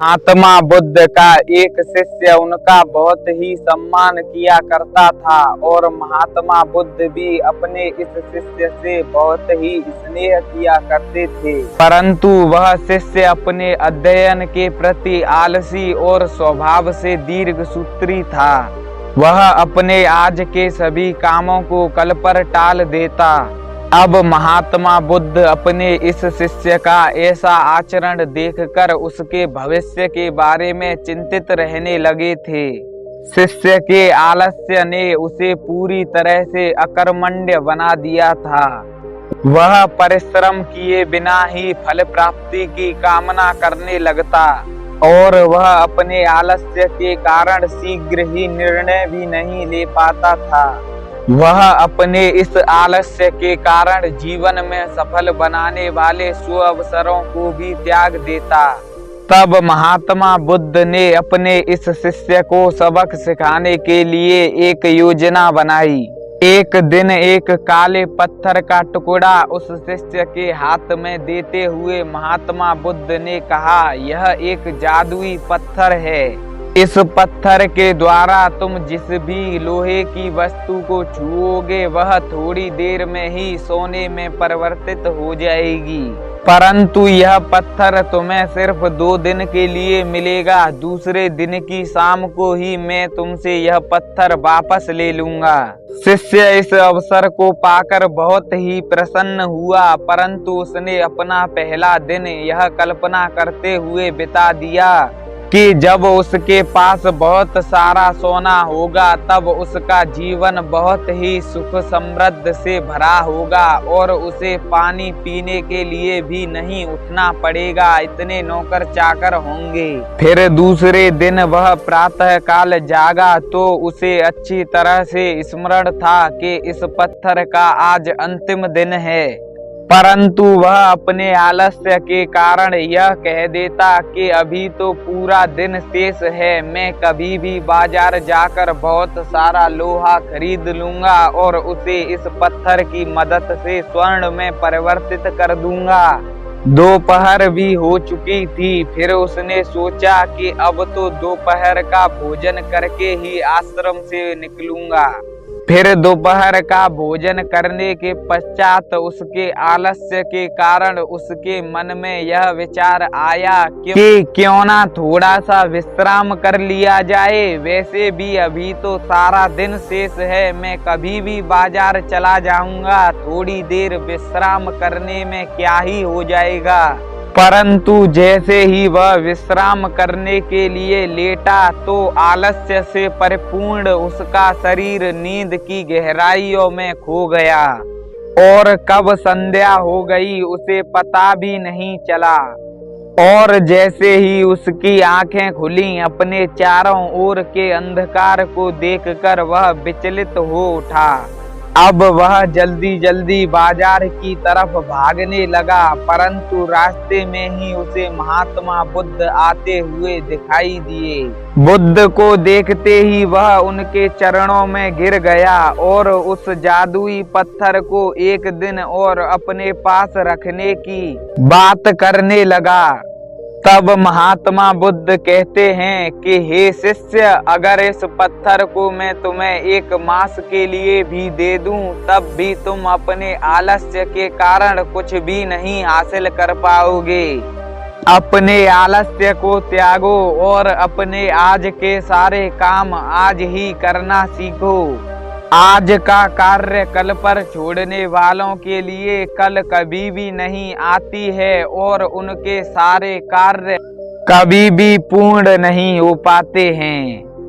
महात्मा बुद्ध का एक शिष्य उनका बहुत ही सम्मान किया करता था और महात्मा बुद्ध भी अपने इस शिष्य से बहुत ही स्नेह किया करते थे। परंतु वह शिष्य अपने अध्ययन के प्रति आलसी और स्वभाव से दीर्घसूत्री था। वह अपने आज के सभी कामों को कल पर टाल देता। अब महात्मा बुद्ध अपने इस शिष्य का ऐसा आचरण देखकर उसके भविष्य के बारे में चिंतित रहने लगे थे। शिष्य के आलस्य ने उसे पूरी तरह से अकर्मण्य बना दिया था। वह परिश्रम किए बिना ही फल प्राप्ति की कामना करने लगता और वह अपने आलस्य के कारण शीघ्र ही निर्णय भी नहीं ले पाता था। वह अपने इस आलस्य के कारण जीवन में सफल बनाने वाले सुअवसरों को भी त्याग देता। तब महात्मा बुद्ध ने अपने इस शिष्य को सबक सिखाने के लिए एक योजना बनाई। एक दिन एक काले पत्थर का टुकड़ा उस शिष्य के हाथ में देते हुए महात्मा बुद्ध ने कहा, यह एक जादुई पत्थर है। इस पत्थर के द्वारा तुम जिस भी लोहे की वस्तु को छुओगे वह थोड़ी देर में ही सोने में परिवर्तित हो जाएगी। परंतु यह पत्थर तुम्हें सिर्फ 2 दिन के लिए मिलेगा। दूसरे दिन की शाम को ही मैं तुमसे यह पत्थर वापस ले लूंगा। शिष्य इस अवसर को पाकर बहुत ही प्रसन्न हुआ, परंतु उसने अपना पहला दिन यह कल्पना करते हुए बिता दिया कि जब उसके पास बहुत सारा सोना होगा तब उसका जीवन बहुत ही सुख समृद्ध से भरा होगा और उसे पानी पीने के लिए भी नहीं उठना पड़ेगा, इतने नौकर चाकर होंगे। फिर दूसरे दिन वह प्रातः काल जागा तो उसे अच्छी तरह से स्मरण था कि इस पत्थर का आज अंतिम दिन है। परंतु वह अपने आलस्य के कारण यह कह देता कि अभी तो पूरा दिन शेष है, मैं कभी भी बाजार जाकर बहुत सारा लोहा खरीद लूंगा और उसे इस पत्थर की मदद से स्वर्ण में परिवर्तित कर दूंगा। दोपहर भी हो चुकी थी। फिर उसने सोचा कि अब तो दोपहर का भोजन करके ही आश्रम से निकलूंगा। फिर दोपहर का भोजन करने के पश्चात उसके आलस्य के कारण उसके मन में यह विचार आया कि क्यों ना थोड़ा सा विश्राम कर लिया जाए। वैसे भी अभी तो सारा दिन शेष है, मैं कभी भी बाजार चला जाऊंगा, थोड़ी देर विश्राम करने में क्या ही हो जाएगा। परंतु जैसे ही वह विश्राम करने के लिए लेटा तो आलस्य से परिपूर्ण उसका शरीर नींद की गहराइयों में खो गया और कब संध्या हो गई उसे पता भी नहीं चला। और जैसे ही उसकी आंखें खुली, अपने चारों ओर के अंधकार को देखकर वह विचलित हो उठा। अब वह जल्दी जल्दी बाजार की तरफ भागने लगा, परंतु रास्ते में ही उसे महात्मा बुद्ध आते हुए दिखाई दिए। बुद्ध को देखते ही वह उनके चरणों में गिर गया और उस जादुई पत्थर को एक दिन और अपने पास रखने की बात करने लगा। तब महात्मा बुद्ध कहते हैं कि हे शिष्य, अगर इस पत्थर को मैं तुम्हें 1 मास के लिए भी दे दूं तब भी तुम अपने आलस्य के कारण कुछ भी नहीं हासिल कर पाओगे। अपने आलस्य को त्यागो और अपने आज के सारे काम आज ही करना सीखो। आज का कार्य कल पर छोड़ने वालों के लिए कल कभी भी नहीं आती है और उनके सारे कार्य कभी भी पूर्ण नहीं हो पाते हैं।